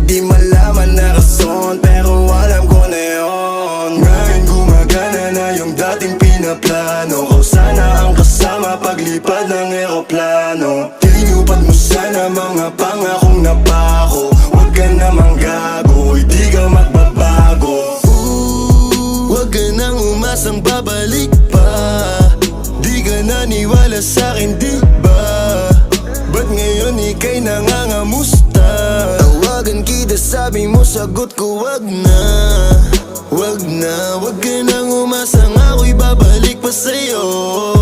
di malaman na rason, pero alam ko na yun. Ngayon gumagana na yung dating pinaplano ko, sana ang kasama paglipad ng eroplano. Tinupad mo sana mga pangakong napako. Huwag ka namang gago, hindi ka magbabago. Huwag ka nang umasang babalik pa. Di ka naniwala sa'kin, di ba? Ba't ngayon ika'y nangangamusta? Tawagan kita, sabi mo, sagot ko wag na. Wag na, wag ka nang umasang ako'y babalik pa sa'yo.